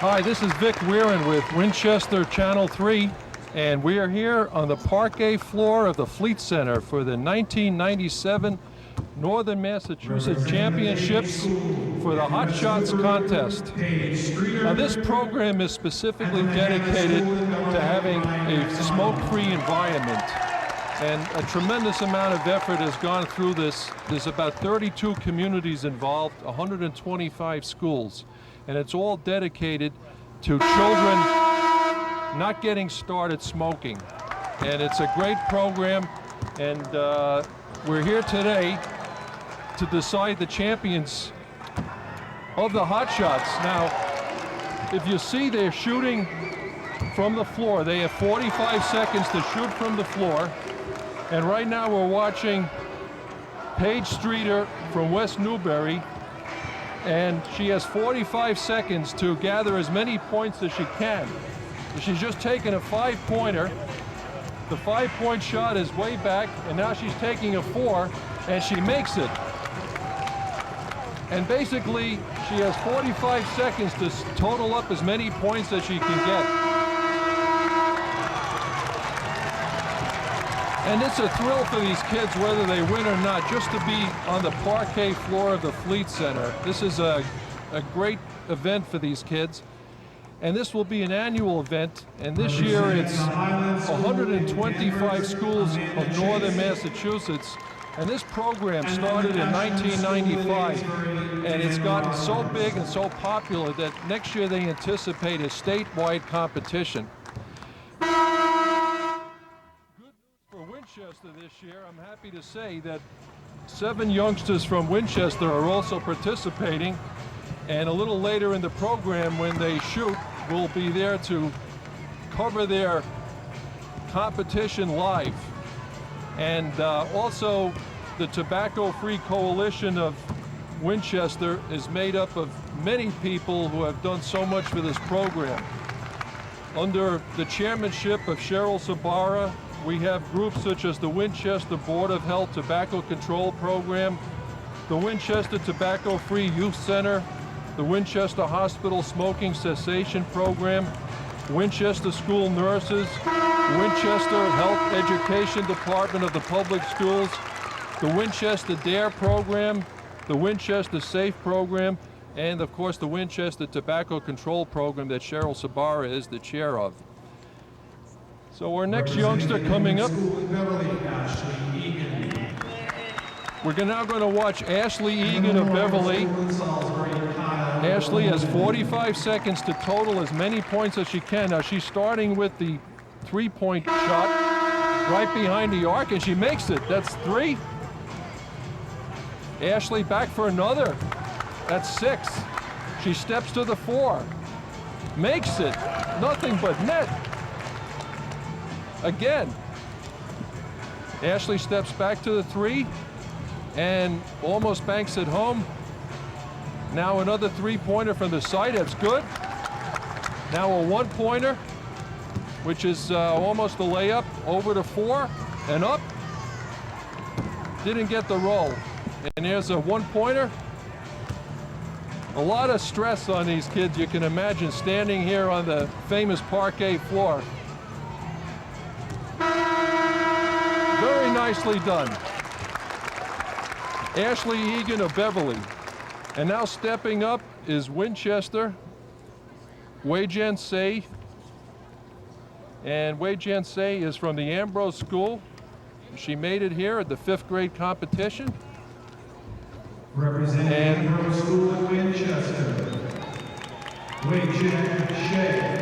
Hi, this is Vic Weirin with Winchester Channel 3, and we are here on the parquet floor of the Fleet Center for the 1997 Northern Massachusetts Championships for the Hot Shots contest. Now, this program is specifically dedicated to having a smoke-free environment, and a tremendous amount of effort has gone through this. There's about 32 communities involved, 125 schools, and it's all dedicated to children not getting started smoking. And it's a great program, and we're here today to decide the champions of the Hot Shots. Now, if you see, they're shooting from the floor. They have 45 seconds to shoot from the floor. And right now we're watching Paige Streeter from West Newbury, and she has 45 seconds to gather as many points as she can. She's just taken a 5-pointer. The 5-point shot is way back, and now she's taking a 4, and she makes it. And basically, she has 45 seconds to total up as many points as she can get. And it's a thrill for these kids, whether they win or not, just to be on the parquet floor of the Fleet Center. This is a great event for these kids. And this will be an annual event. And this year it's 125 schools of northern Massachusetts. And this program started in 1995. And it's gotten so big and so popular that next year they anticipate a statewide competition. Winchester this year, I'm happy to say that 7 youngsters from Winchester are also participating, and a little later in the program when they shoot, we'll be there to cover their competition live. And also the Tobacco Free Coalition of Winchester is made up of many people who have done so much for this program. Under the chairmanship of Cheryl Sabara, we have groups such as the Winchester Board of Health Tobacco Control Program, the Winchester Tobacco Free Youth Center, the Winchester Hospital Smoking Cessation Program, Winchester School Nurses, Winchester Health Education Department of the Public Schools, the Winchester DARE Program, the Winchester SAFE Program, and of course the Winchester Tobacco Control Program that Cheryl Sabara is the chair of. So our next youngster coming up, we're now going to watch Ashley Egan of Beverly. Ashley has 45 seconds to total as many points as she can. Now she's starting with the 3-point shot right behind the arc, and she makes it. That's 3. Ashley back for another. That's 6. She steps to the 4. Makes it. Nothing but net. Again, Ashley steps back to the 3 and almost banks it home. Now another 3-pointer from the side, that's good. Now a 1-pointer, which is almost a layup, over to 4 and up. Didn't get the roll. And there's a 1-pointer. A lot of stress on these kids, you can imagine, standing here on the famous parquet floor. Very nicely done. Ashley Egan of Beverly. And now stepping up is Winchester, Wei-Jen Say. And Wei-Jen Say is from the Ambrose School. She made it here at the 5th grade competition. Representing Ambrose School in Winchester, Wei-Jen Say.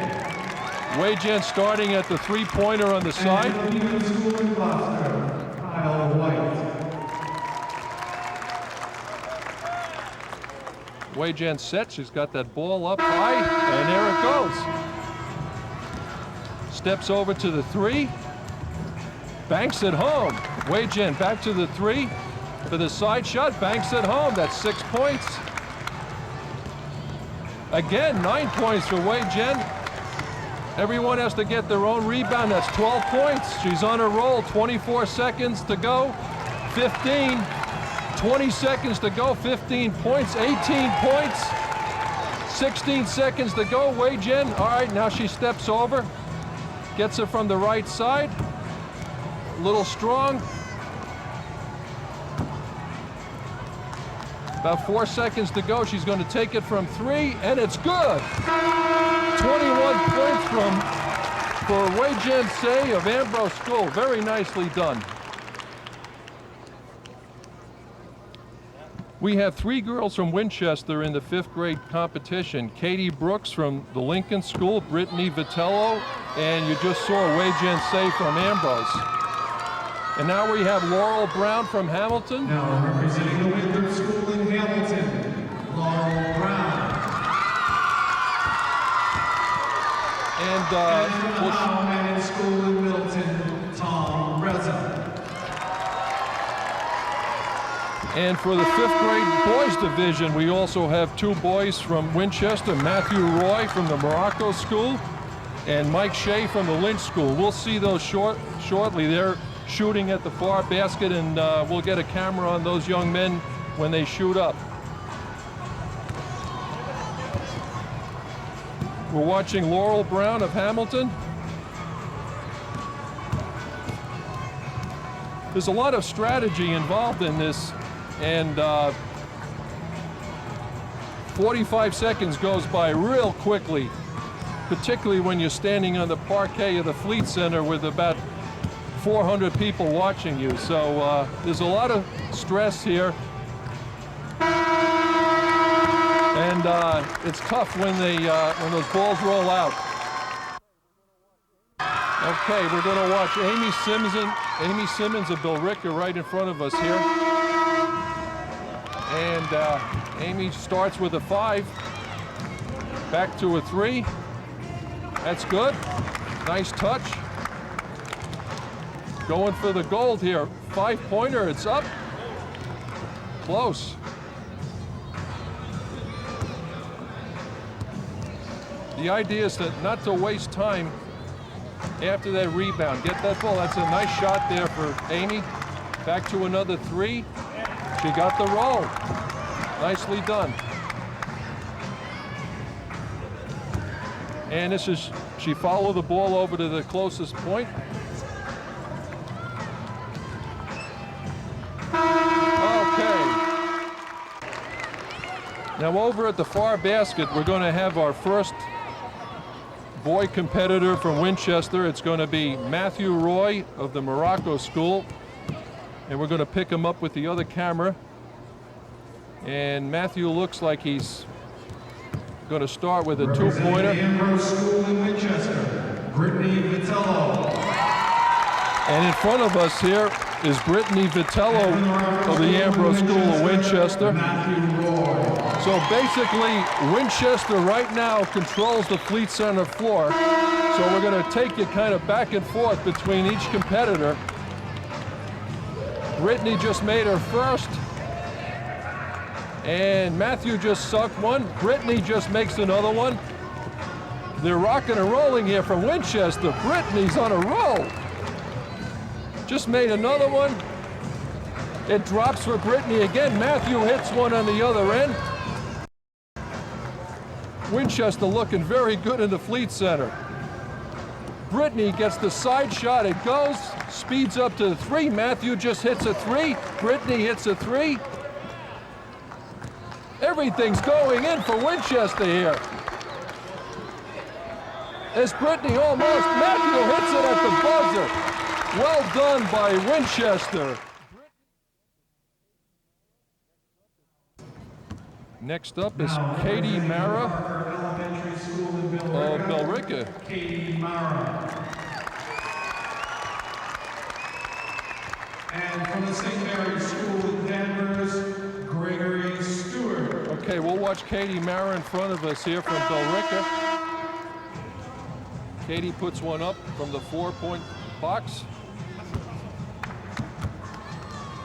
Wei-Jen starting at the 3-pointer on the side. And School in Gloucester, Kyle White. Wei-Jen set, she's got that ball up high, and there it goes. Steps over to the 3, banks it home. Wei-Jen back to the 3 for the side shot, banks it home. That's 6 points. Again, 9 points for Wei-Jen. Everyone has to get their own rebound. That's 12 points. She's on a roll. 24 seconds to go. 15. 20 seconds to go. 15 points. 18 points. 16 seconds to go. Wei Jin. All right, now she steps over. Gets it from the right side. A little strong. About 4 seconds to go. She's going to take it from 3, and it's good. 21 points for Wei Jin Sei of Ambrose School. Very nicely done. We have 3 girls from Winchester in the 5th grade competition. Katie Brooks from the Lincoln School, Brittany Vitello, and you just saw Wei Jin Sei from Ambrose. And now we have Laurel Brown from Hamilton. Now representing the Winthrop School in Hamilton, Laurel Brown. And the Howe School in Milton, Tom Reza. And for the 5th grade boys division, we also have 2 boys from Winchester, Matthew Roy from the Morocco School and Mike Shea from the Lynch School. We'll see those shortly. They're shooting at the far basket, and we'll get a camera on those young men when they shoot up. We're watching Laurel Brown of Hamilton. There's a lot of strategy involved in this, and 45 seconds goes by real quickly, particularly when you're standing on the parquet of the Fleet Center with about 400 people watching you. So there's a lot of stress here. And it's tough when those balls roll out. Okay, we're going to watch Amy Simmons of Billerica right in front of us here. And Amy starts with a 5, back to a 3. That's good. Nice touch. Going for the gold here. 5-pointer, it's up. Close. The idea is not to waste time after that rebound. Get that ball. That's a nice shot there for Amy. Back to another 3. She got the roll. Nicely done. And she followed the ball over to the closest point. Okay. Now over at the far basket, we're going to have our first boy competitor from Winchester. It's going to be Matthew Roy of the Morocco School. And we're going to pick him up with the other camera. And Matthew looks like he's going to start with a 2-pointer. Ambrose School in Winchester, Brittany Vitello. And in front of us here is Brittany Vitello of the Ambrose School of Winchester. So basically, Winchester right now controls the Fleet Center floor. So we're going to take it kind of back and forth between each competitor. Brittany just made her first. And Matthew just sucked one. Brittany just makes another one. They're rocking and rolling here from Winchester. Brittany's on a roll. Just made another one. It drops for Brittany again. Matthew hits one on the other end. Winchester looking very good in the Fleet Center. Brittany gets the side shot. It goes, speeds up to the 3. Matthew just hits a 3. Brittany hits a 3. Everything's going in for Winchester here. As Brittany almost, Matthew hits it at the buzzer. Well done by Winchester. Next up is Katie Mara of Billerica. Katie Mara. And from the St. Mary's School in Danvers, Gregory Stewart. Okay, we'll watch Katie Mara in front of us here from Billerica. Katie puts one up from the 4-point box.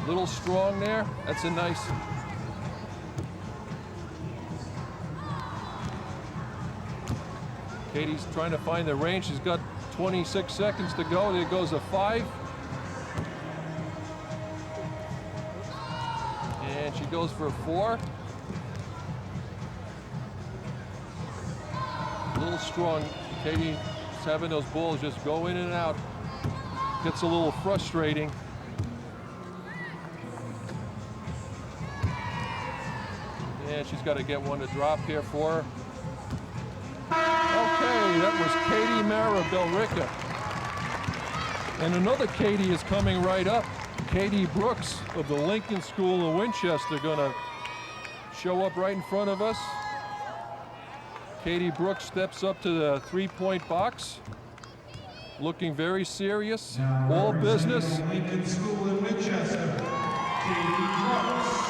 Little strong there. That's a nice. Katie's trying to find the range. She's got 26 seconds to go. There goes a 5. And she goes for a 4. little strong. Katie's having those balls just go in and out. Gets a little frustrating. And she's got to get one to drop here for her. Okay, that was Katie Mara Billerica. And another Katie is coming right up. Katie Brooks of the Lincoln School of Winchester gonna show up right in front of us. Katie Brooks steps up to the three-point box, looking very serious, all business. Lincoln School in Winchester, Katie Brooks.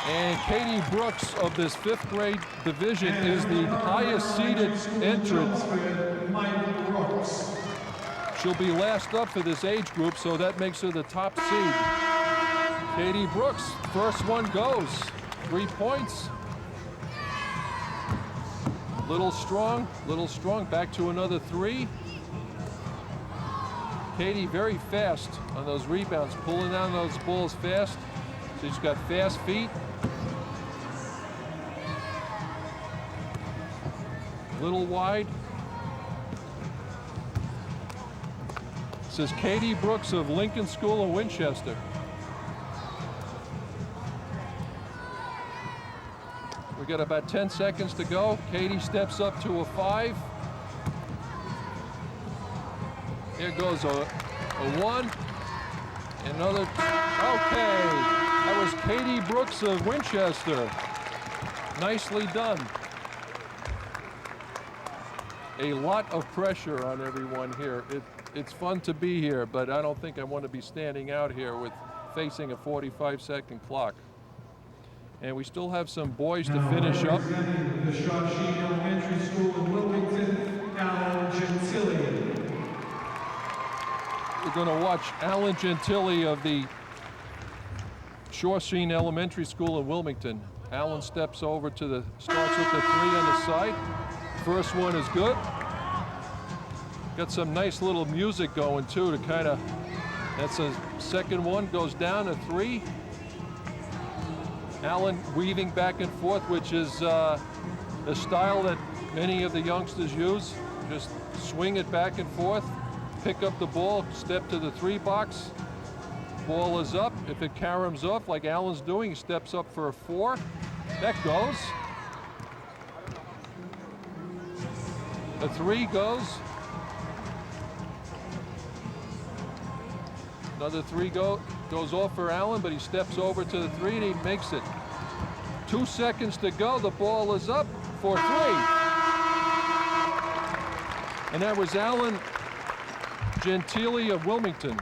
And Katie Brooks of this 5th grade division is the highest seeded entrant. Michael Brooks. She'll be last up for this age group, so that makes her the top seed. Katie Brooks, first one goes. 3 points. Little strong, back to another 3. Katie very fast on those rebounds, pulling down those balls fast. She's got fast feet. Little wide. This is Katie Brooks of Lincoln School of Winchester. We got about 10 seconds to go. Katie steps up to a 5. Here goes a 1. Another, okay. That was Katie Brooks of Winchester. Nicely done. A lot of pressure on everyone here. It's fun to be here, but I don't think I want to be standing out here with facing a 45-second clock. And we still have some boys to finish up. The Shawshene Elementary School in Wilmington, Alan Gentili. We're going to watch Alan Gentili of the Shawshene Elementary School in Wilmington. Alan steps over to the, starts with the 3 on the side. First one is good. Got some nice little music going too to kind of, that's a second one, goes down to 3. Alan weaving back and forth, which is the style that many of the youngsters use. Just swing it back and forth, pick up the ball, step to the 3 box. Ball is up. If it caroms off like Alan's doing, he steps up for a 4. That goes. The 3 goes. Another 3 goes off for Allen, but he steps over to the 3 and he makes it. 2 seconds to go. The ball is up for 3. And that was Alan Gentili of Wilmington.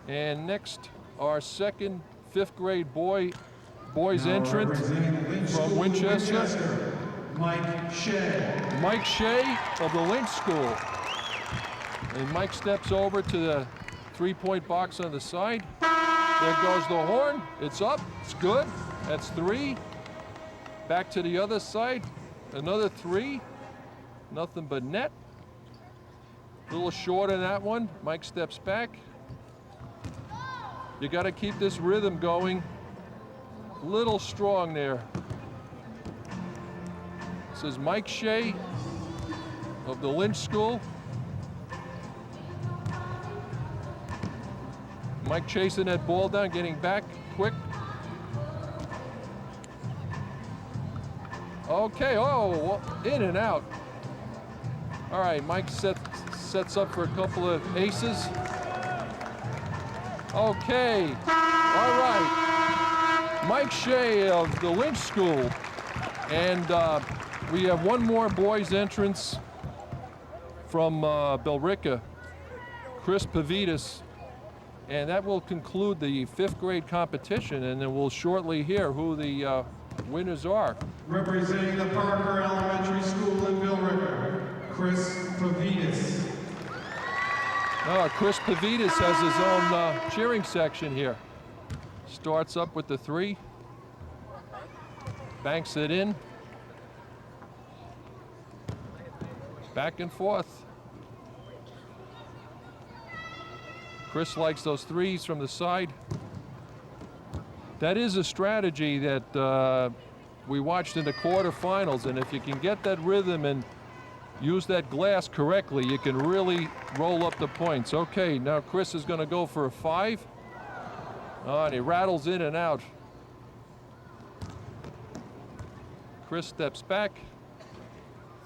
And next, our second 5th grade boys entrant from Winchester. Mike Shea. Mike Shea of the Lynch School. And Mike steps over to the 3-point box on the side. There goes the horn. It's up. It's good. That's 3. Back to the other side. Another 3. Nothing but net. A little short on that one. Mike steps back. You got to keep this rhythm going. Little strong there. This is Mike Shea of the Lynch School. Mike chasing that ball down, getting back quick. Okay, oh, in and out. All right, Mike sets up for a couple of aces. Okay, all right. Mike Shea of the Lynch School. And we have one more boys entrance from Billerica, Chris Pavitas. And that will conclude the 5th grade competition, and then we'll shortly hear who the winners are. Representing the Parker Elementary School in Billerica, Chris Pavitas. Chris Pavitas has his own cheering section here. Starts up with the 3. Banks it in. Back and forth. Chris likes those 3s from the side. That is a strategy that we watched in the quarterfinals, and if you can get that rhythm and use that glass correctly, you can really roll up the points. Okay, now Chris is going to go for a 5. Oh, and he rattles in and out. Chris steps back.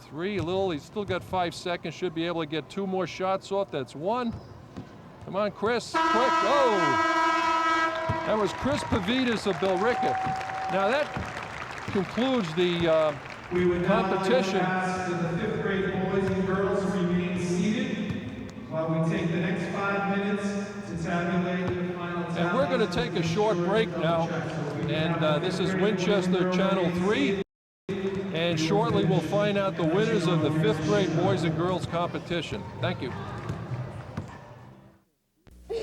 3, a little, he's still got 5 seconds, should be able to get 2 more shots off. That's 1. Come on, Chris, quick, oh! That was Chris Pavitas of Billerica. Now that concludes the We would now like to competition. ask that the 5th grade boys and girls remain seated while we take the next 5 minutes to tabulate the final tallies. And we're going to take a short break now. And this is Winchester Channel 3. And shortly we'll find out the winners of the 5th grade boys and girls competition. Thank you.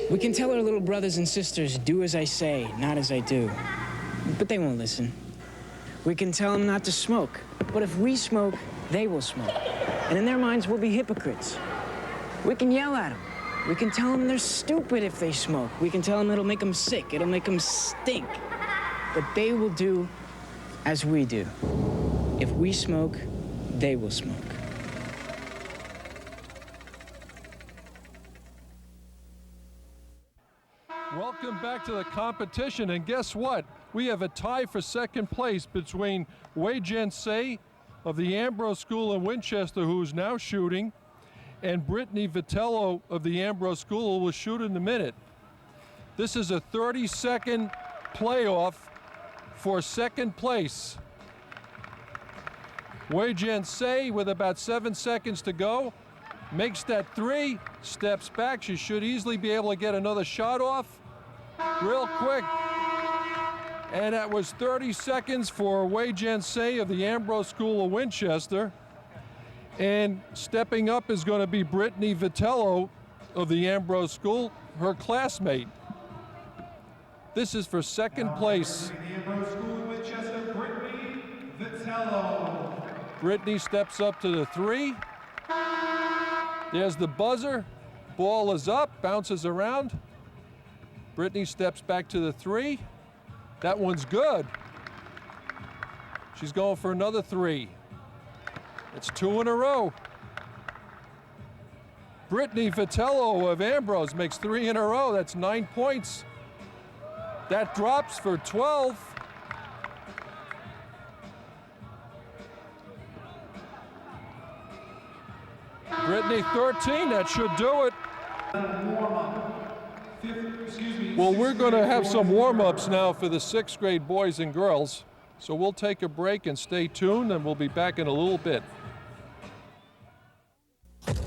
We can tell our little brothers and sisters, do as I say, not as I do. But they won't listen. We can tell them not to smoke. But if we smoke, they will smoke. And in their minds, we'll be hypocrites. We can yell at them. We can tell them they're stupid if they smoke. We can tell them it'll make them sick. It'll make them stink. But they will do as we do. If we smoke, they will smoke. Welcome back to the competition, and guess what? We have a tie for second place between Wei Jian-sei of the Ambrose School in Winchester, who's now shooting, and Brittany Vitello of the Ambrose School, who will shoot in a minute. This is a 30-second playoff for second place. Wei Jian-sei, with about 7 seconds to go, makes that 3, steps back. She should easily be able to get another shot off real quick. And that was 30 seconds for Wei Jian-sei of the Ambrose School of Winchester. And stepping up is going to be Brittany Vitello of the Ambrose School, her classmate. This is for second place. The Ambrose School in Winchester, Brittany Vitello. Brittany steps up to the 3. There's the buzzer. Ball is up, bounces around. Brittany steps back to the 3. That one's good. She's going for another 3. It's 2 in a row. Brittany Vitello of Ambrose makes 3 in a row. That's 9 points. That drops for 12. Brittany 13, that should do it. Well, we're going to have some warm-ups now for the 6th grade boys and girls. So we'll take a break and stay tuned, and we'll be back in a little bit.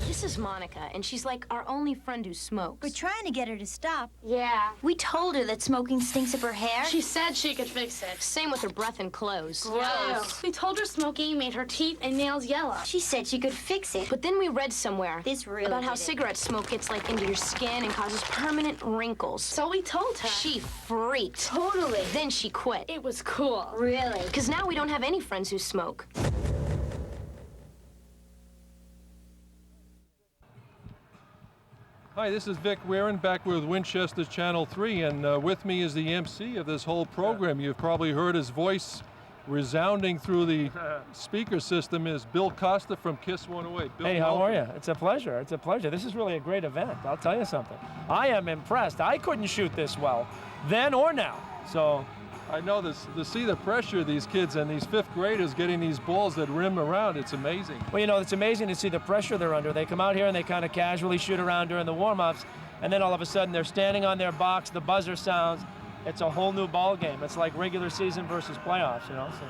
This is Monica, and she's like our only friend who smokes. We're trying to get her to stop. Yeah. We told her that smoking stinks up her hair. She said she could fix it. Same with her breath and clothes. Gross. We told her smoking made her teeth and nails yellow. She said she could fix it. But then we read somewhere This really about how did it. cigarette smoke gets like into your skin and causes permanent wrinkles. So we told her. She freaked. Totally. Then she quit. It was cool. Really? Because now we don't have any friends who smoke. Hi, this is Vic Weirin, back with Winchester Channel 3, and with me is the MC of this whole program. You've probably heard his voice resounding through the speaker system is Bill Costa from KISS 108. Bill, Hey, how are welcome. you? It's a pleasure. It's a pleasure. This is really a great event. I'll tell you something. I am impressed. I couldn't shoot this well then or now. So I know this, to see the pressure of these kids and these 5th graders getting these balls that rim around, it's amazing. well, you know, it's amazing to see the pressure they're under. They come out here and they kind of casually shoot around during the warm-ups, and then all of a sudden they're standing on their box, the buzzer sounds. It's a whole new ball game. It's like regular season versus playoffs, you know. So.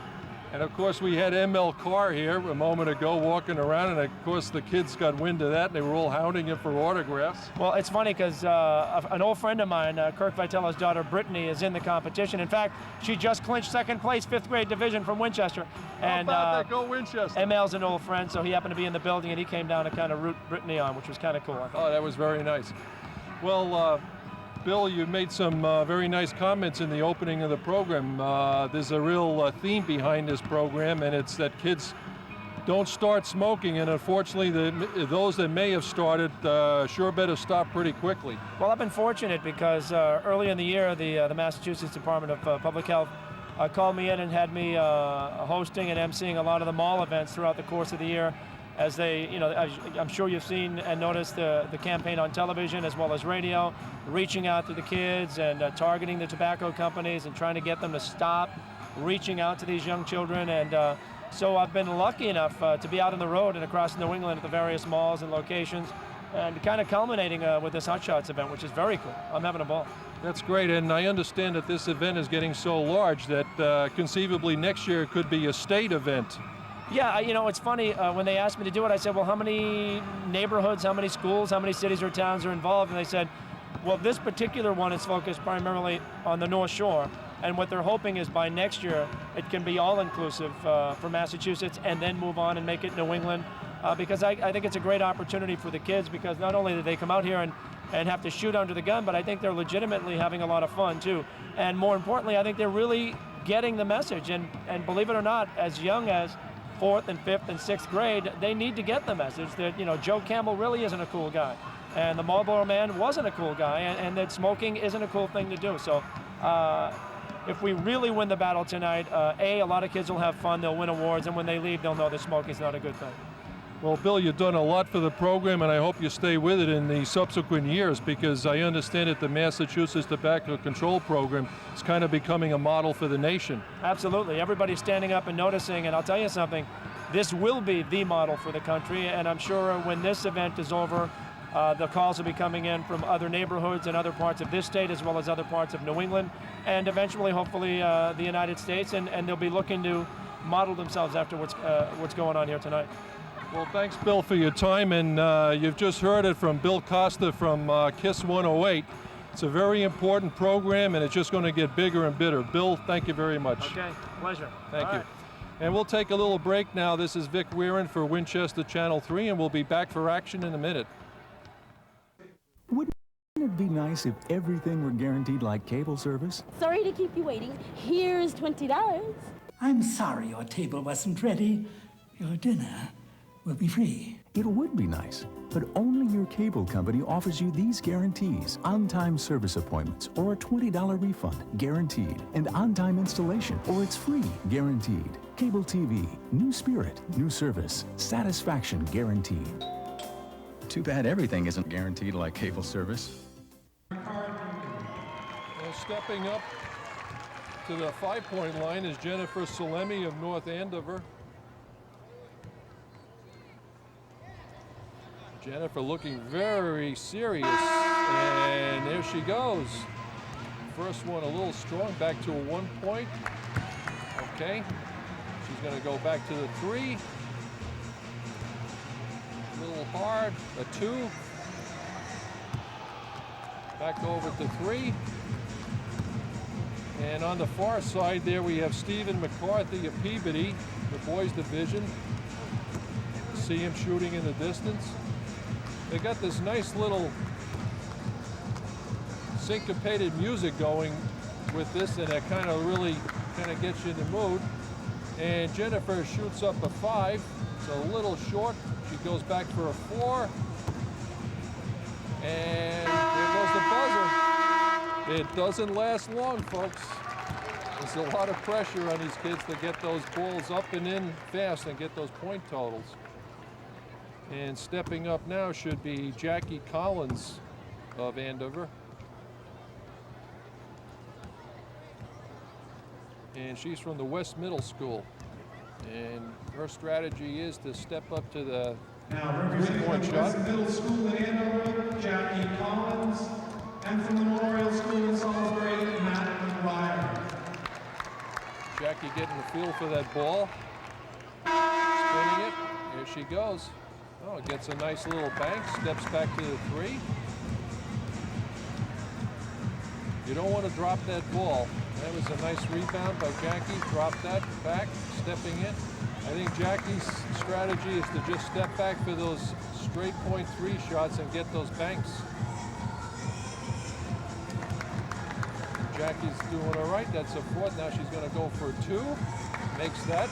And of course we had ML Carr here a moment ago walking around, and of course the kids got wind of that and they were all hounding him for autographs. Well, it's funny because an old friend of mine, Kirk Vitello's daughter, Brittany, is in the competition. In fact, she just clinched second place, 5th grade division from Winchester. And How about that? Go Winchester. ML's an old friend, so he happened to be in the building, and he came down to kind of root Brittany on, which was kind of cool, I thought. Oh, that was very nice. Well, Bill, you made some very nice comments in the opening of the program. There's a real theme behind this program, and it's that kids don't start smoking, and unfortunately those that may have started sure better stop pretty quickly. Well, I've been fortunate because early in the year, the Massachusetts Department of Public Health called me in and had me hosting and emceeing a lot of the mall events throughout the course of the year. As they, I'm sure you've seen and noticed the campaign on television as well as radio, reaching out to the kids and targeting the tobacco companies and trying to get them to stop reaching out to these young children. And so I've been lucky enough to be out on the road and across New England at the various malls and locations, and kind of culminating with this Hot Shots event, which is very cool. I'm having a ball. That's great, and I understand that this event is getting so large that conceivably next year it could be a state event. Yeah, it's funny, when they asked me to do it, I said, well, how many neighborhoods, how many schools, how many cities or towns are involved? And they said, well, this particular one is focused primarily on the North Shore, and what they're hoping is by next year, it can be all-inclusive for Massachusetts and then move on and make it New England, because I think it's a great opportunity for the kids, because not only do they come out here and have to shoot under the gun, but I think they're legitimately having a lot of fun, too. And more importantly, I think they're really getting the message, and believe it or not, as young as 4th and 5th and 6th grade, they need to get the message that, Joe Campbell really isn't a cool guy, and the Marlboro Man wasn't a cool guy, and that smoking isn't a cool thing to do. So if we really win the battle tonight, a lot of kids will have fun, they'll win awards, and when they leave, they'll know that smoking's not a good thing. Well, Bill, you've done a lot for the program, and I hope you stay with it in the subsequent years, because I understand that the Massachusetts Tobacco Control Program is kind of becoming a model for the nation. Absolutely. Everybody's standing up and noticing, and I'll tell you something, this will be the model for the country, and I'm sure when this event is over, the calls will be coming in from other neighborhoods and other parts of this state, as well as other parts of New England, and eventually, hopefully, the United States, and they'll be looking to model themselves after what's going on here tonight. Well, thanks, Bill, for your time, and you've just heard it from Bill Costa from KISS 108. It's a very important program, and it's just going to get bigger and bigger. Bill, thank you very much. Okay, pleasure. Thank All you. right. And we'll take a little break now. This is Vic Weirin for Winchester Channel 3, and we'll be back for action in a minute. Wouldn't it be nice if everything were guaranteed like cable service? Sorry to keep you waiting. Here's $20. I'm sorry your table wasn't ready. Your dinner will be free. It would be nice, but only your cable company offers you these guarantees: on-time service appointments or a $20 refund guaranteed, and on-time installation or it's free guaranteed. Cable TV, new spirit, new service, satisfaction guaranteed. Too bad everything isn't guaranteed like cable service. Well, stepping up to the 5-point line is Jennifer Salemi of North Andover. Jennifer looking very serious, and there she goes. First one a little strong, back to a 1 point. Okay, she's going to go back to the 3. A little hard, a 2. Back over to 3. And on the far side there we have Stephen McCarthy of Peabody, the boys division. See him shooting in the distance. They got this nice little syncopated music going with this, and that kind of really gets you in the mood. And Jennifer shoots up a 5. It's a little short. She goes back for a 4. And there goes the buzzer. It doesn't last long, folks. There's a lot of pressure on these kids to get those balls up and in fast and get those point totals. And stepping up now should be Jackie Collins of Andover. And she's from the West Middle School. And her strategy is to step up to the Now representing the West Middle School in Andover, Jackie Collins, and from the Memorial School in Salisbury, Matt McGuire. Jackie getting the feel for that ball. Spinning it. Here she goes. Oh, gets a nice little bank, steps back to the 3. You don't want to drop that ball. That was a nice rebound by Jackie. Drop that back, stepping in. I think Jackie's strategy is to just step back for those straight point 3 shots and get those banks. Jackie's doing all right. That's a 4th. Now she's going to go for a 2. Makes that.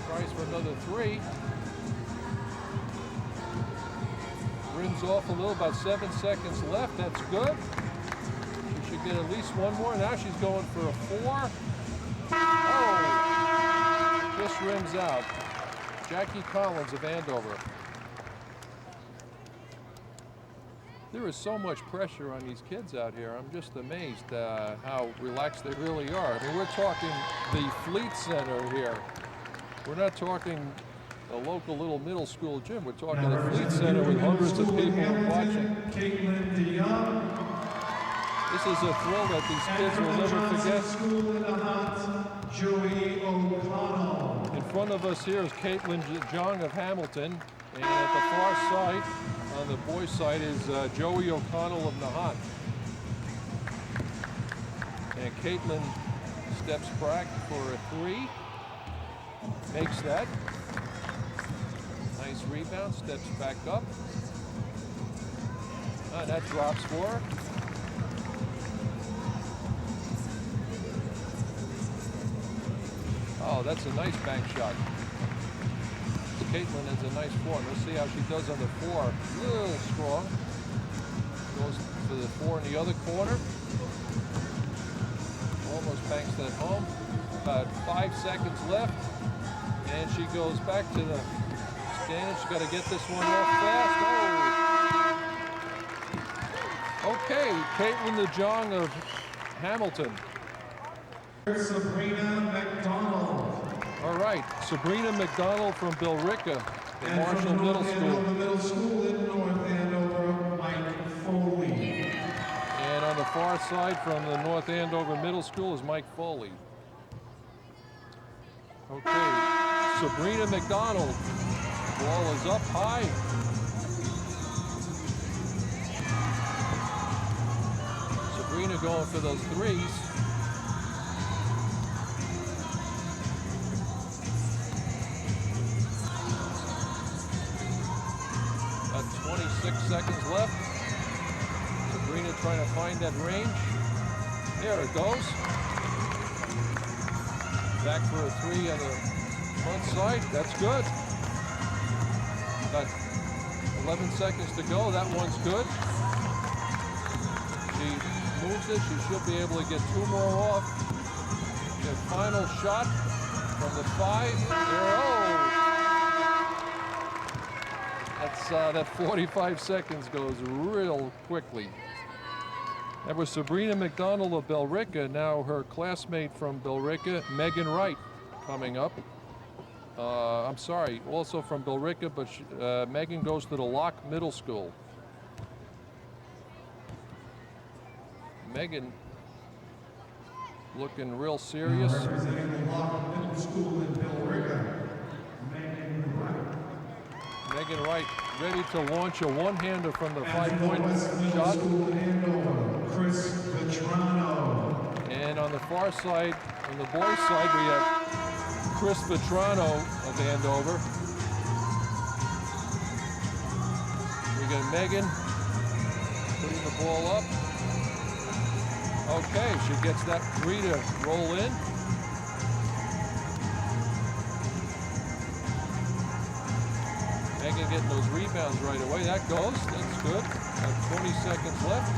Tries for another 3. Rims off a little, about 7 seconds left. That's good. She should get at least one more. Now she's going for a 4. Oh, just rims out. Jackie Collins of Andover. There is so much pressure on these kids out here. I'm just amazed how relaxed they really are. I mean, we're talking the Fleet Center here. We're not talking a local little middle school gym. We're talking the Fleet Center with hundreds of people watching. Caitlin DeYoung. This is a thrill that these kids will never forget. School in the Hot, Joey O'Connell. In front of us here is Caitlin DeYoung of Hamilton, and at the far side, on the boys' side, is Joey O'Connell of Nahant. And Caitlin steps back for a 3, makes that. Nice rebound, steps back up. That drops for her. Oh, that's a nice bank shot. Caitlin has a nice form. Let's see how she does on the 4. A little strong. Goes to the 4 in the other corner. Almost banks that home. About 5 seconds left. And she goes back to the stand. She's got to get this one off fast. Oh! Okay, Caitlin DeYoung of Hamilton. Sabrina McDonald. All right, Sabrina McDonald from Billerica, the And Marshall from Middle North School. Andover Middle School in North Andover, Mike Foley. And on the far side from the North Andover Middle School is Mike Foley. Okay, Sabrina McDonald. Ball is up high. Sabrina going for those 3s. About 26 seconds left. Sabrina trying to find that range. There it goes. Back for a 3 on the front side. That's good. About 11 seconds to go. That one's good. She moves it. She should be able to get 2 more off. The final shot from the 5. There, oh! That's that 45 seconds goes real quickly. That was Sabrina McDonald of Billerica. Now her classmate from Billerica, Megan Wright, coming up. I'm sorry, also from Billerica, but Megan goes to the Locke Middle School. Megan looking real serious. Representing the Locke Middle School in Billerica, Megan Wright. Megan Wright ready to launch a one-hander from the 5-point West Middle shot. School in Andover, Chris Vetrano. And on the far side, on the boys' side, we have Chris Vetrano of Andover. We got Megan putting the ball up. Okay, she gets that 3 to roll in. Megan getting those rebounds right away. That goes. That's good. About 20 seconds left.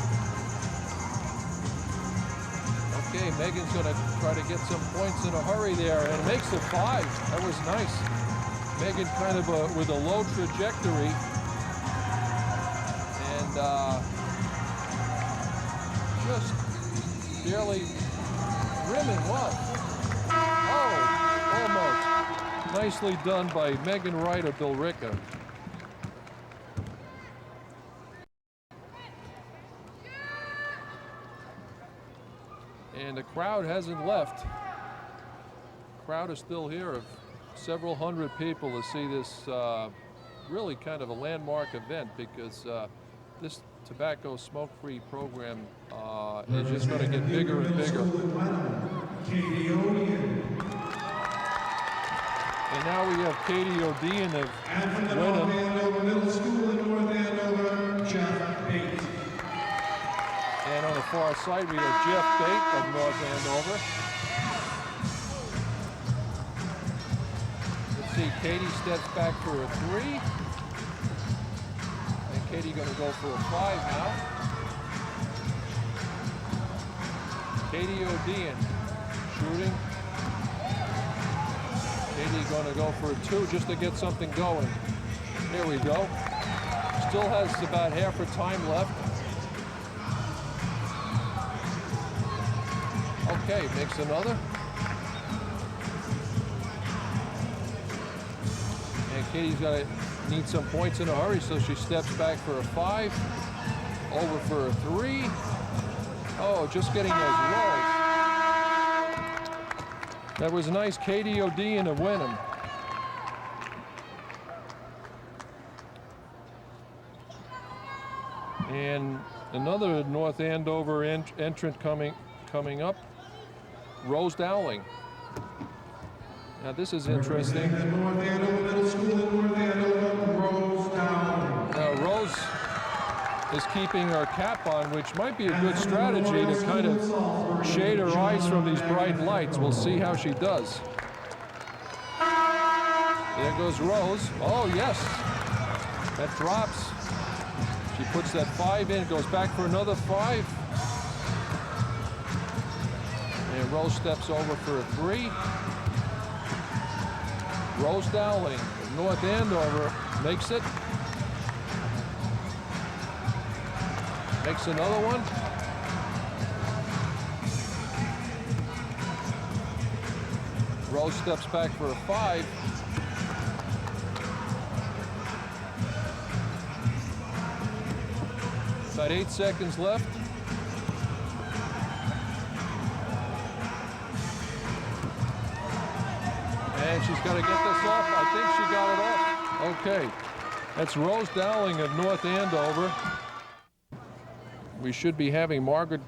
Okay, Megan's going to try to get some points in a hurry there, and makes it 5. That was nice. Megan kind of with a low trajectory, and just barely rimming one. Oh, almost. Nicely done by Megan Wright of Billerica. And the crowd hasn't left. The crowd is still here of several hundred people to see this really kind of a landmark event, because this tobacco smoke-free program is just going to get bigger and bigger. And now we have Katie O'Dean of And from the North Andover Middle School in North Andover, Jeff Bate. And on the far side, we have Jeff Bate of North Andover. Let's see, Katie steps back for a 3. And Katie going to go for a 5 now. Katie O'Dean shooting. Katie going to go for a 2 just to get something going. Here we go. Still has about half her time left. Okay, makes another. And Katie's need some points in a hurry, so she steps back for a 5. Over for a 3. Oh, just getting those rolls. That was nice, Katie O'Dean to win them. And another North Andover entrant coming up, Rose Dowling. Now this is interesting. North Andover Middle School in North Andover, Rose Dowling. Now Rose is keeping her cap on, which might be a good strategy to kind of shade her eyes from these bright lights. We'll see how she does. There goes Rose. Oh yes, that drops. She puts that 5 in, goes back for another 5. And Rose steps over for a 3. Rose Dowling, North Andover, makes it. Makes another one. Rose steps back for a 5. About 8 seconds left. And she's got to get this off. I think she got it off. Okay. That's Rose Dowling of North Andover. We should be having Margaret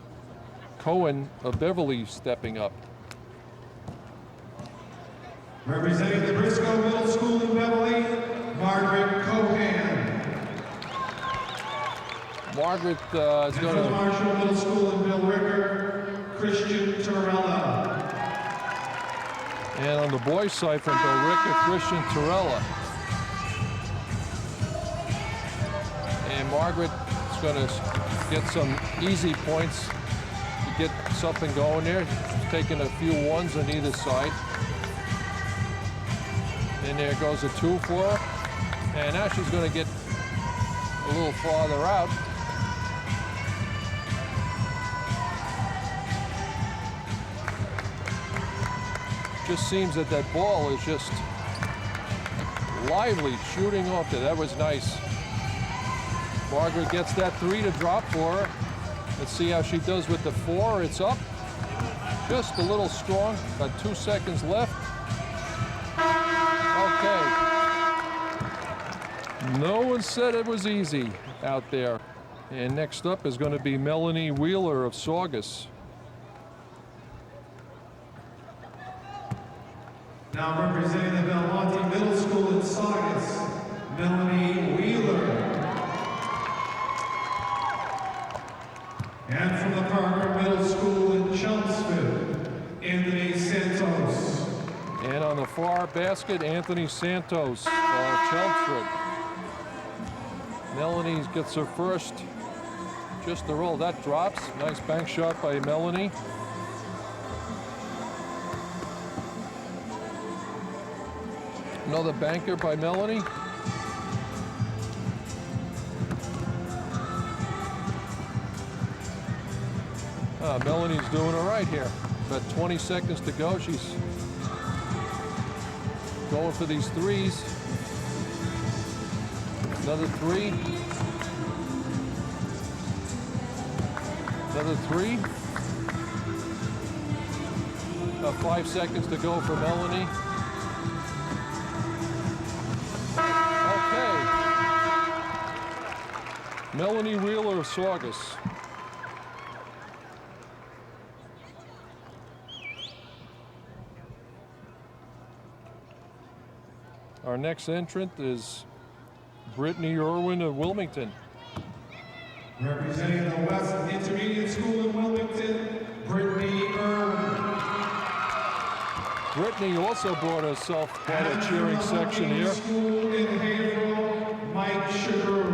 Cohen of Beverly stepping up. Representing the Briscoe Middle School in Beverly, Margaret Cohen. Margaret is going to... Marshall Middle School in Bill Ricker, Christian Torella. And on the boys' side from Bill Ricker, Christian Torella. And Margaret is going to get some easy points to get something going there. She's taking a few 1s on either side. And there goes a 2 for her. And now she's going to get a little farther out. Just seems that that ball is just lively shooting off there. That was nice. Margaret gets that 3 to drop for her. Let's see how she does with the 4. It's up. Just a little strong. About 2 seconds left. Okay. No one said it was easy out there. And next up is going to be Melanie Wheeler of Saugus. Now representing the Belmonte Middle School in Saugus, Melanie Wheeler. And from the Parker Middle School in Chelmsford, Anthony Santos. And on the far basket, Anthony Santos of Chelmsford. Melanie gets her first. Just the roll. That drops. Nice bank shot by Melanie. Another banker by Melanie. Melanie's doing all right here. About 20 seconds to go. She's going for these 3s. Another 3. Another 3. About 5 seconds to go for Melanie. Okay. Melanie Wheeler of Saugus. Our next entrant is Brittany Irwin of Wilmington. Representing the West Intermediate School in Wilmington, Brittany Irwin. Brittany also brought herself quite a cheering section here. School in Haverhill, Mike Shagru.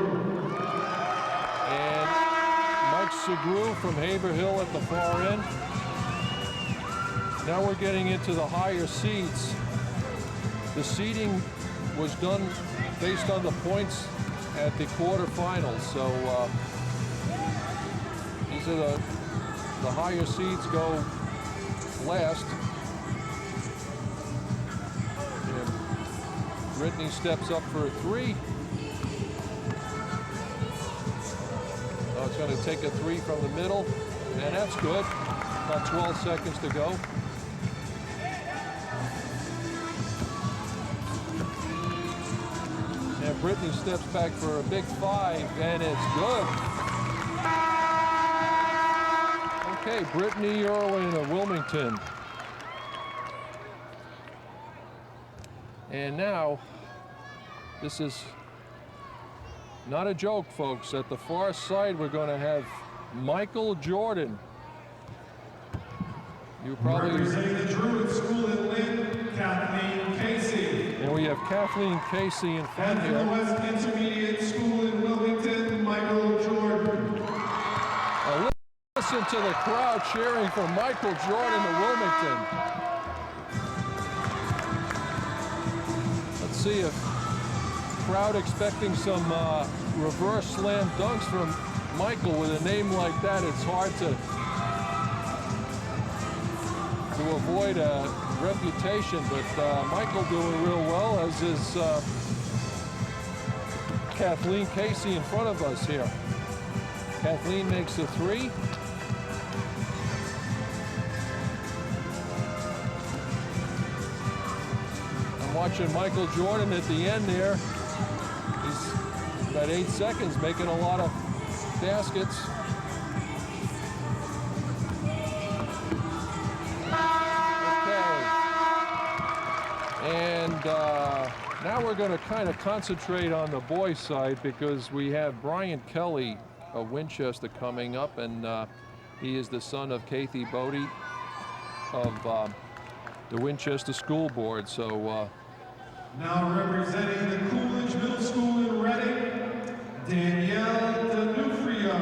And Mike Shagru from Haverhill at the far end. Now we're getting into the higher seeds. The seeding was done based on the points at the quarterfinals. So these are the higher seeds go last. And Brittany steps up for a three. Oh, it's going to take a three from the middle, and that's good. About 12 seconds to go. And Brittany steps back for a big five, and it's good. Okay, Brittany Irwin of Wilmington. And now, this is not a joke, folks. At the far side, we're going to have Michael Jordan. You probably... Representing the Druid School in Lynn, Kathleen Casey. And we have Kathleen Casey in front And from the here. West Intermediate School in Wilmington, Michael Jordan. Now listen to the crowd cheering for Michael Jordan of Wilmington. Let's see if crowd expecting some reverse slam dunks from Michael. With a name like that, it's hard to avoid a reputation, but Michael doing real well, as is Kathleen Casey in front of us here. Kathleen makes a three. I'm watching Michael Jordan at the end there. He's about 8 seconds, making a lot of baskets. And now we're going to kind of concentrate on the boys' side, because we have Brian Kelly of Winchester coming up, and he is the son of Kathy Bodie of the Winchester School Board. So now representing the Coolidge Middle School in Reading, Danielle D'Onofrio.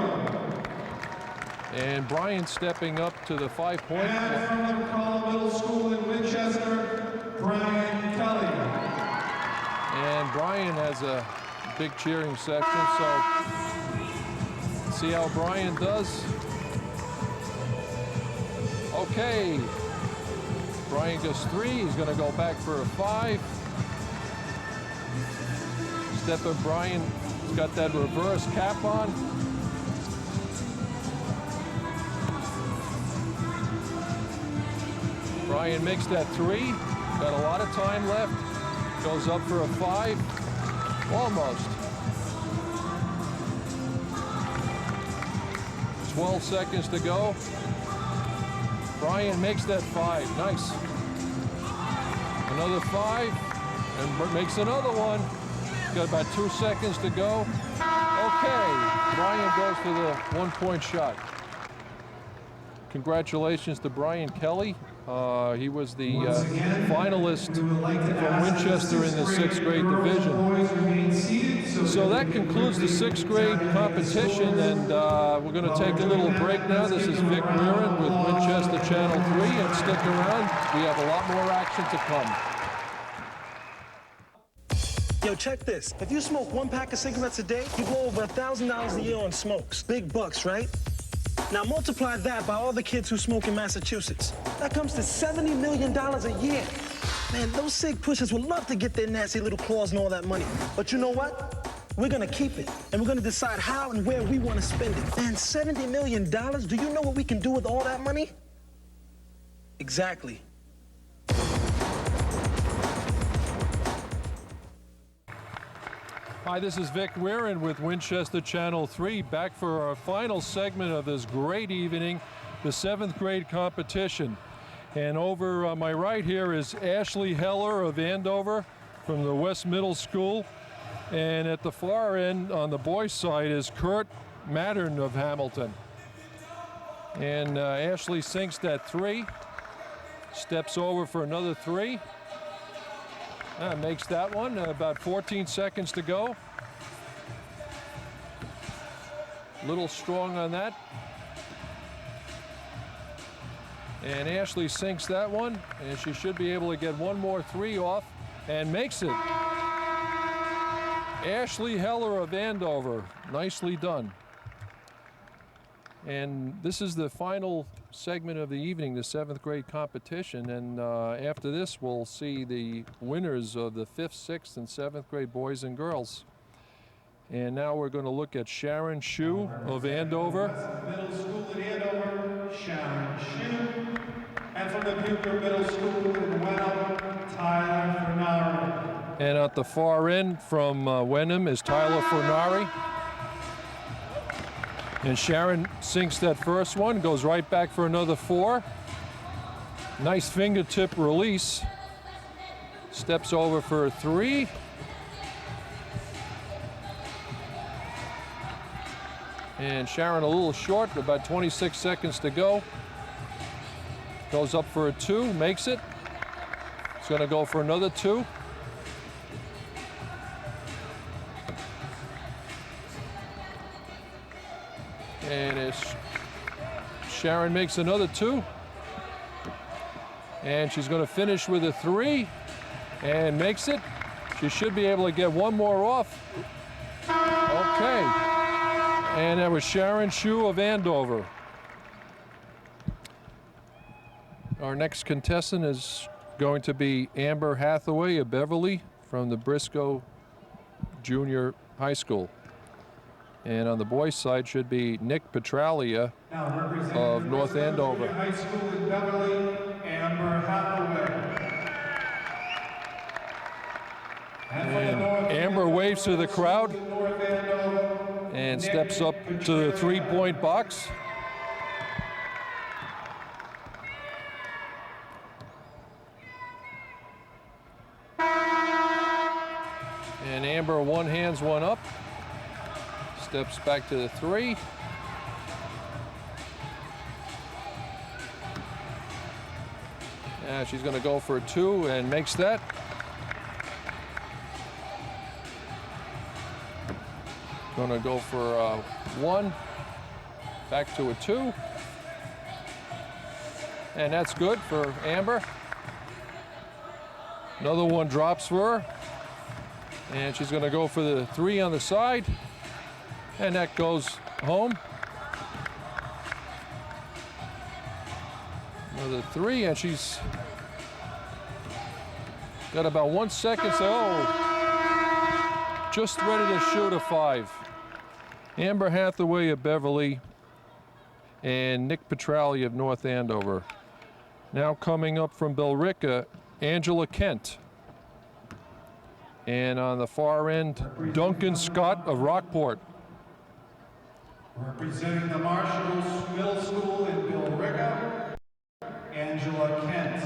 And Brian stepping up to the 5-point. And from the McCollum Middle School in Winchester, Brian Kelly. And Brian has a big cheering section, so let's see how Brian does. Okay, Brian gets three. He's going to go back for a 5. Step of Brian, he's got that reverse cap on. Brian makes that 3. Got a lot of time left. Goes up for a 5. Almost. 12 seconds to go. Brian makes that 5. Nice. Another 5. And makes another one. Got about 2 seconds to go. Okay. Brian goes for the 1-point shot. Congratulations to Brian Kelly. He was the finalist from Winchester in the 6th grade division. So that concludes the 6th grade competition, and we're going to take a little break now. This is Vic Rearin with Winchester Channel 3, and stick around. We have a lot more action to come. Yo, check this. If you smoke 1 pack of cigarettes a day, you blow over $1,000 a year on smokes. Big bucks, right? Now multiply that by all the kids who smoke in Massachusetts. That comes to $70 million a year. Man, those cig pushers would love to get their nasty little claws and all that money. But you know what? We're gonna keep it, and we're gonna decide how and where we wanna spend it. Man, $70 million? Do you know what we can do with all that money? Exactly. Hi, this is Vic Rearin with Winchester Channel 3, back for our final segment of this great evening, the 7th grade competition. And over on my right here is Ashley Heller of Andover from the West Middle School. And at the far end on the boys' side is Kurt Mattern of Hamilton. And Ashley sinks that 3, steps over for another 3. Makes that one. About 14 seconds to go. A little strong on that. And Ashley sinks that one, and she should be able to get one more three off and makes it. Ashley Heller of Andover, nicely done. And this is the final segment of the evening, the 7th grade competition. And after this, we'll see the winners of the 5th, 6th, and 7th grade boys and girls. And now we're going to look at Sharon Shue of Andover. Middle School in Andover, Sharon Shue. And from the Bucher Middle School in Wenham, Tyler Furnari. And at the far end from Wenham is Tyler Furnari. And Sharon sinks that first one, goes right back for another 4. Nice fingertip release. Steps over for a 3. And Sharon a little short, about 26 seconds to go. Goes up for a 2, makes it. It's going to go for another 2. And Sharon makes another 2. And she's going to finish with a 3 and makes it. She should be able to get one more off. Okay. And that was Sharon Shue of Andover. Our next contestant is going to be Amber Hathaway of Beverly from the Briscoe Junior High School. And on the boys' side should be Nick Petralia of North Andover. High School in Beverly, Amber Hathaway. And Amber waves to the crowd and steps up to the 3-point box. And Amber one hands one up. Steps back to the 3. And she's going to go for a 2 and makes that. Going to go for 1. Back to a 2. And that's good for Amber. Another one drops for her. And she's going to go for the 3 on the side. And that goes home. Another 3, and she's got about 1 second. So, just ready to shoot a 5. Amber Hathaway of Beverly and Nick Petralia of North Andover. Now coming up from Billerica, Angela Kent. And on the far end, Duncan Scott of Rockport. Representing the Marshalls Middle School in Billerica, Angela Kent.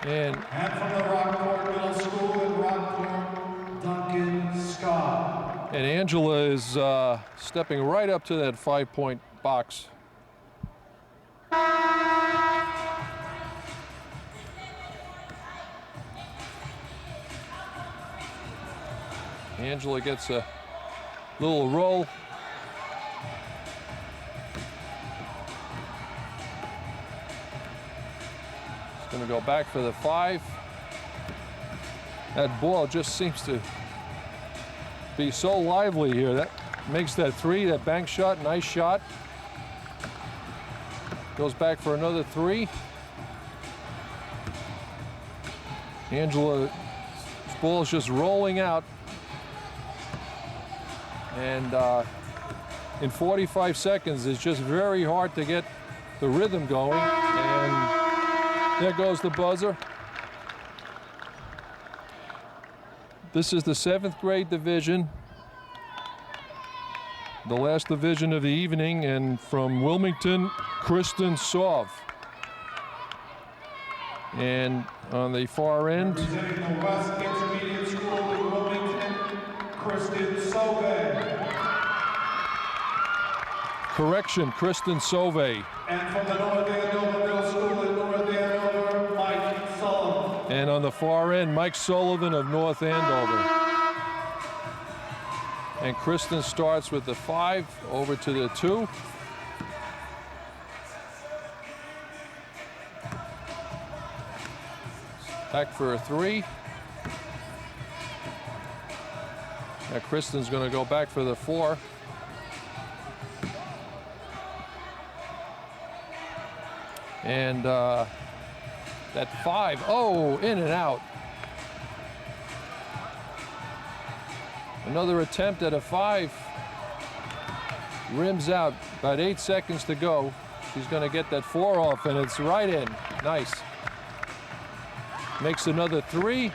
And from the Rockport Middle School in Rockport, Duncan Scott. And Angela is stepping right up to that 5-point box. Angela gets a little roll. She's going to go back for the 5. That ball just seems to be so lively here. That makes that 3, that bank shot, nice shot. Goes back for another 3. Angela's ball is just rolling out. And in 45 seconds, it's just very hard to get the rhythm going. And there goes the buzzer. This is the 7th grade division, the last division of the evening, and from Wilmington, Kristen Sov. And on the far end, representing the West Intermediate School in Wilmington, Kristen Sove. Correction, Kristen Sove. And from the North Andover Middle School in North Andover, Mike Sullivan. And on the far end, Mike Sullivan of North Andover. And Kristen starts with the 5 over to the 2. Back for a three. Now Kristen's going to go back for the four. And that five, oh, in and out. Another attempt at a five. Rims out, about 8 seconds to go. She's going to get that four off, and it's right in. Nice. Makes another three.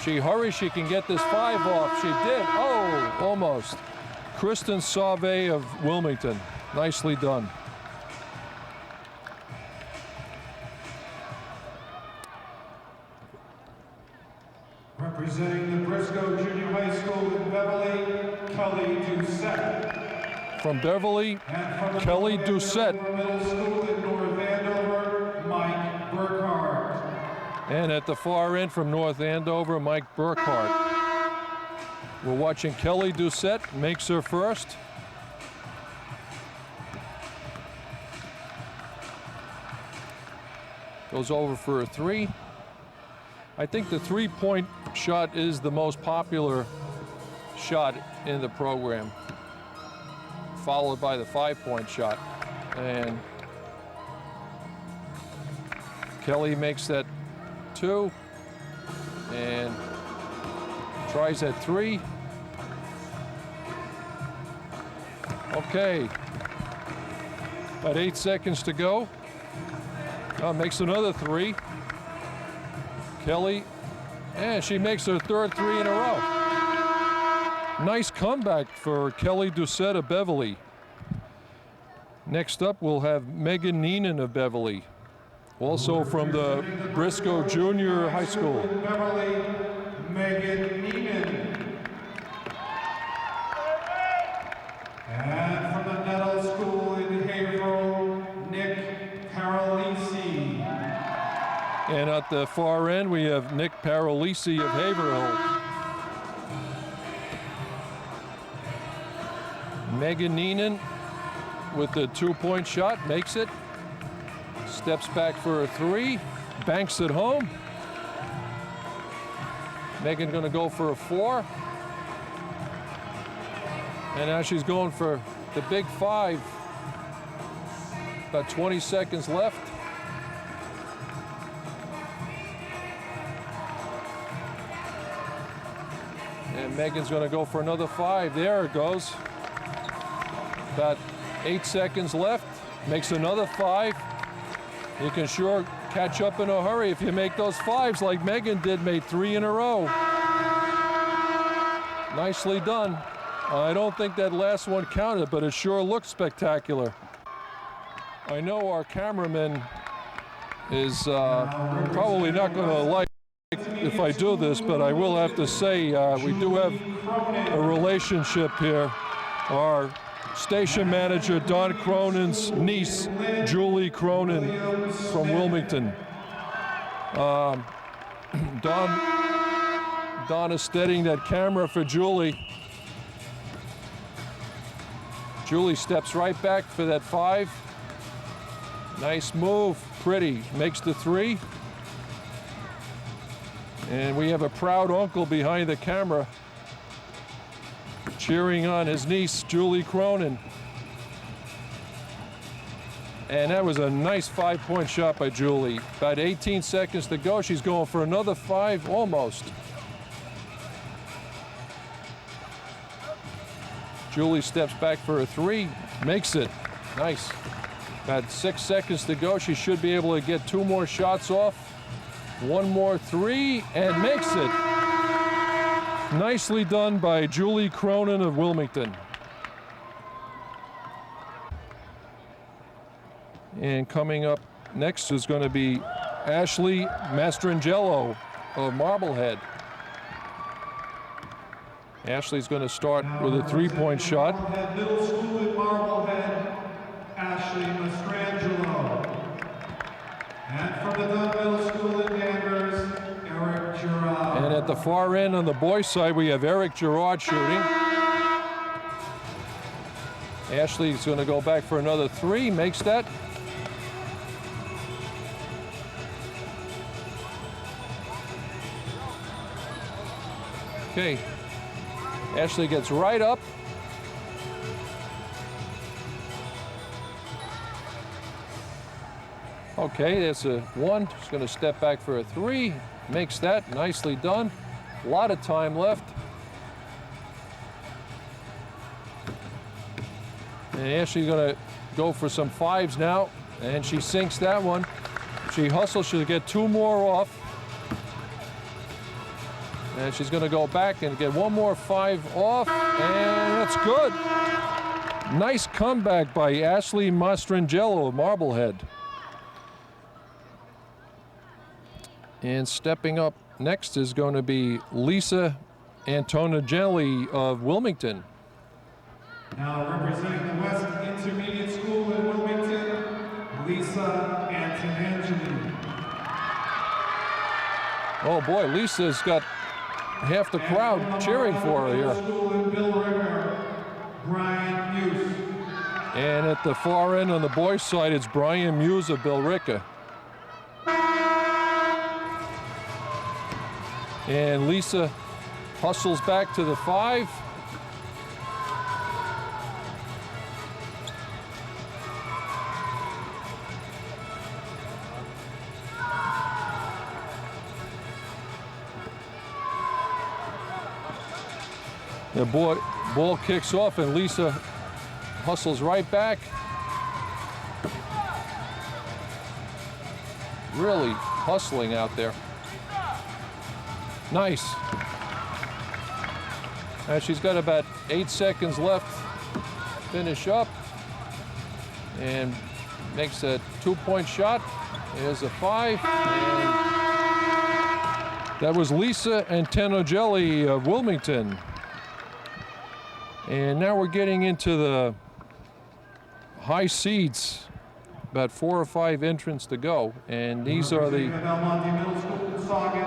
She hurries, she can get this five off. She did. Oh, almost. Kristen Sauvé of Wilmington. Nicely done. Representing the Briscoe Junior High School in Beverly, Kelly Doucette. From Beverly, And from Kelly the Doucette. Middle School in North Andover, Mike Burkhart. And at the far end from North Andover, Mike Burkhart. We're watching Kelly Doucette, makes her first. Goes over for a three. I think the three-point shot is the most popular shot in the program, followed by the five-point shot. And Kelly makes that two and tries at three. Okay, about 8 seconds to go. Makes another three. Kelly, and she makes her third three in a row. Nice comeback for Kelly Doucette of Beverly. Next up, we'll have Megan Neenan of Beverly, also from the Briscoe Junior High School. Beverly, Megan Neenan. And from the Nettle School in Haverhill, Nick Paralisi. And at the far end, we have Nick Paralisi of Haverhill. Megan Neenan with the two-point shot, makes it. Steps back for a three, banks it home. Megan gonna go for a four. And now she's going for the big five. About 20 seconds left. And Megan's gonna go for another five. There it goes. About 8 seconds left. Makes another five. You can sure catch up in a hurry if you make those fives like Megan did, made three in a row. Nicely done. I don't think that last one counted, but it sure looked spectacular. I know our cameraman is probably not going to like if I do this, but I will have to say we do have a relationship here. Our station manager, Don Cronin's niece, Julie Cronin from Wilmington. Don is steadying that camera for Julie. Julie steps right back for that five. Nice move, pretty, makes the three. And we have a proud uncle behind the camera cheering on his niece, Julie Cronin. And that was a nice five-point shot by Julie. About 18 seconds to go. She's going for another five, almost. Julie steps back for a three, makes it. Nice. About 6 seconds to go. She should be able to get two more shots off. One more three, and makes it. Nicely done by Julie Cronin of Wilmington. And coming up next is going to be Ashley Mastrangelo of Marblehead. Ashley's going to start with a three-point shot. Marblehead Middle School in Marblehead, Ashley Mastrangelo. And from the Dunn Middle School in Danvers, Eric Girard. And at the far end on the boys' side, we have Eric Girard shooting. Ashley's going to go back for another three, makes that. Okay. Ashley gets right up. Okay, that's a 1. She's going to step back for a 3. Makes that. Nicely done. A lot of time left. And Ashley's going to go for some 5s now. And she sinks that one. She hustles. She'll get 2 more off. And she's going to go back and get 1 more 5 off. And that's good. Nice comeback by Ashley Mastrangelo of Marblehead. And stepping up next is going to be Lisa Antonelli of Wilmington. Now representing the West Intermediate School in Wilmington, Lisa Antonelli. Oh boy, Lisa's got half the crowd cheering for her here. School in Billerica, Brian Muse. And at the far end on the boys' side, it's Brian Muse of Billerica. And Lisa hustles back to the 5. The ball kicks off and Lisa hustles right back. Really hustling out there. Nice. And she's got about 8 seconds left to finish up. And makes a 2-point shot. There's a 5. And that was Lisa Antonelli of Wilmington. And now we're getting into the high seeds. About 4 or 5 entrants to go. And these are the Belmonte Middle School in Saugus,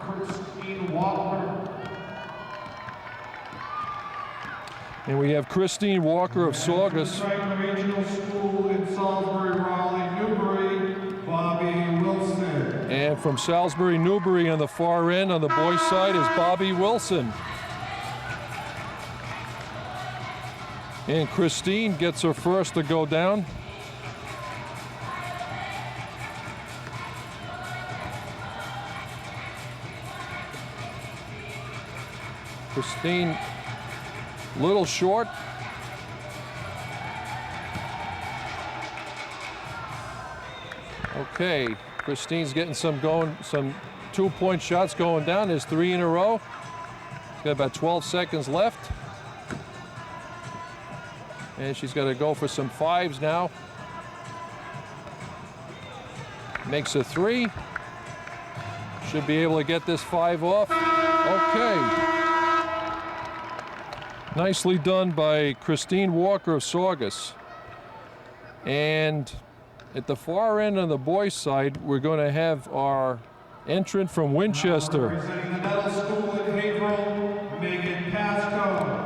Christine Walker. And we have Christine Walker of Saugus. Regional School in Salisbury, Raleigh, Newbury, Bobby Wilson. And from Salisbury, Newbury on the far end on the boys' side is Bobby Wilson. And Christine gets her first to go down. Christine, little short. Okay, Christine's getting some 2-point shots going down. There's 3 in a row. She's got about 12 seconds left. And she's got to go for some 5s now. Makes a 3. Should be able to get this 5 off. Okay. Nicely done by Christine Walker of Saugus. And at the far end on the boys' side, we're going to have our entrant from Winchester. Representing the middle school in Haverhill, Megan Pasco.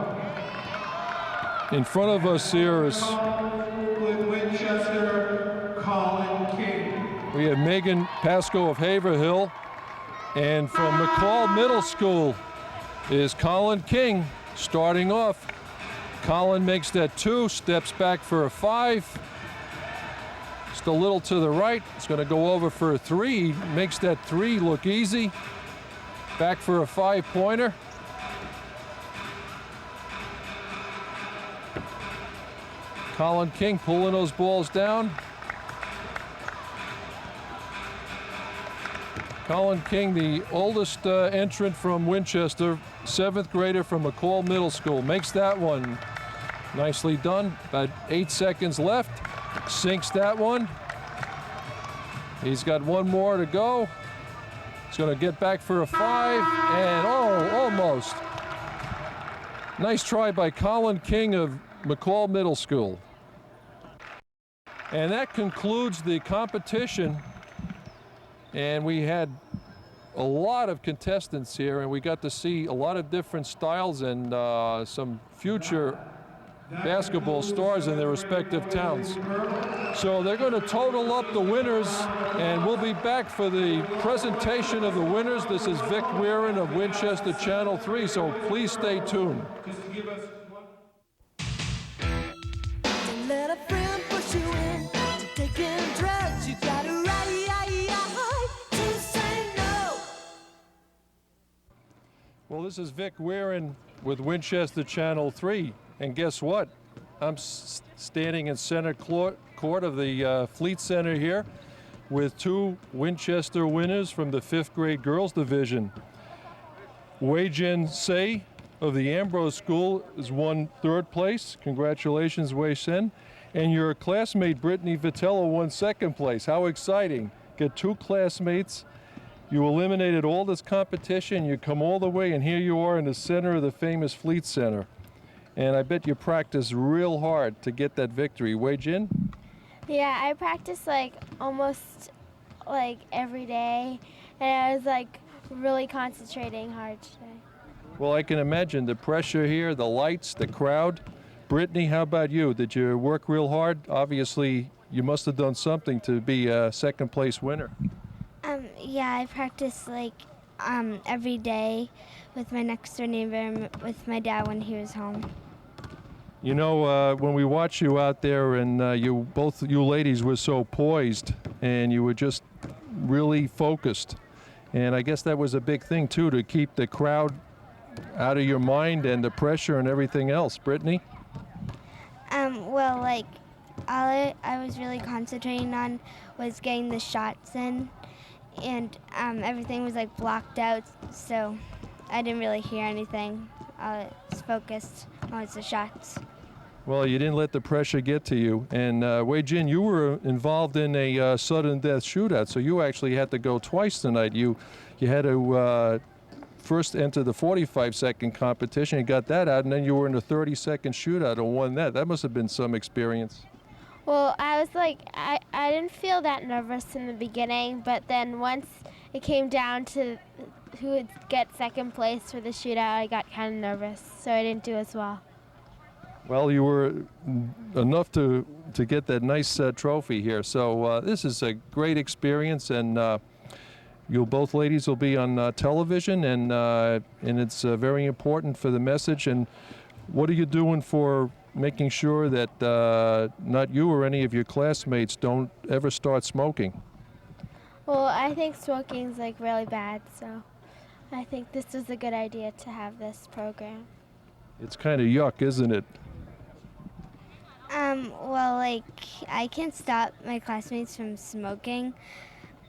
In front of us here is in Winchester, Colin King. we have Megan Pasco of Haverhill. And from McCall Middle School is Colin King. Starting off, Colin makes that 2, steps back for a 5. Just a little to the right. It's going to go over for a 3. Makes that 3 look easy. Back for a 5-pointer. Colin King pulling those balls down. Colin King, the oldest entrant from Winchester, 7th grader from McCall Middle School, makes that one. Nicely done. About 8 seconds left. Sinks that one. He's got 1 more to go. He's going to get back for a 5, and almost. Nice try by Colin King of McCall Middle School. And that concludes the competition. And we had a lot of contestants here, and we got to see a lot of different styles and some future basketball stars in their respective towns. So they're going to total up the winners, and we'll be back for the presentation of the winners. This is Vic Weirin of Winchester Channel 3, so please stay tuned. Let a friend push you in to taking drugs. You got a right to say no. Well, this is Vic Weirin with Winchester Channel 3, and guess what? I'm standing in center court of the Fleet Center here with two Winchester winners from the 5th grade girls division. Wei Jin Sei of the Ambrose School has won 3rd place. Congratulations, Wei Shen. And your classmate, Brittany Vitello, won 2nd place. How exciting. Get 2 classmates. You eliminated all this competition. You come all the way, and here you are in the center of the famous Fleet Center. And I bet you practiced real hard to get that victory. Wei Jin? Yeah, I practiced almost every day, and I was really concentrating hard today. Well, I can imagine the pressure here, the lights, the crowd. Brittany, how about you? Did you work real hard? Obviously, you must have done something to be a 2nd place winner. Yeah, I practiced every day with my next door neighbor and with my dad when he was home. You know, when we watched you out there, and both you ladies were so poised, and you were just really focused. And I guess that was a big thing, too, to keep the crowd out of your mind and the pressure and everything else. Brittany? Well, all I was really concentrating on was getting the shots in, and everything was blocked out, so I didn't really hear anything. I was focused on the shots. Well, you didn't let the pressure get to you. And Wei Jin, you were involved in a sudden death shootout, so you actually had to go twice tonight. You had to first enter the 45-second competition, you got that out, and then you were in the 30-second shootout and won that. That must have been some experience. Well, I was I didn't feel that nervous in the beginning, but then once it came down to who would get 2nd place for the shootout, I got kind of nervous, so I didn't do as well. Well, you were enough to get that nice trophy here. So this is a great experience, and you both ladies will be on television, and it's very important for the message. And what are you doing for making sure that not you or any of your classmates don't ever start smoking? Well, I think smoking's really bad, so I think this is a good idea to have this program. It's kind of yuck, isn't it? Well, I can stop my classmates from smoking,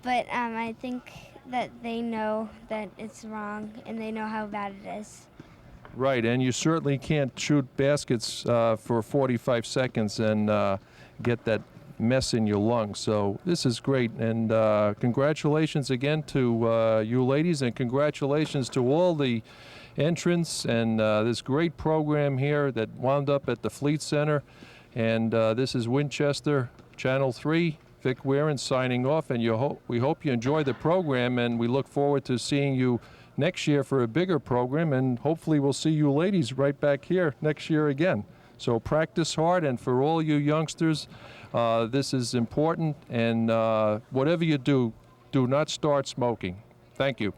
but I think that they know that it's wrong and they know how bad it is. Right, and you certainly can't shoot baskets for 45 seconds and get that mess in your lungs. So this is great, and congratulations again to you ladies, and congratulations to all the entrants and this great program here that wound up at the Fleet Center. And this is Winchester Channel 3, Vic Weirin signing off, and we hope you enjoy the program, and we look forward to seeing you next year for a bigger program, and hopefully we'll see you ladies right back here next year again. So practice hard, and for all you youngsters, this is important, and whatever you do, do not start smoking. Thank you.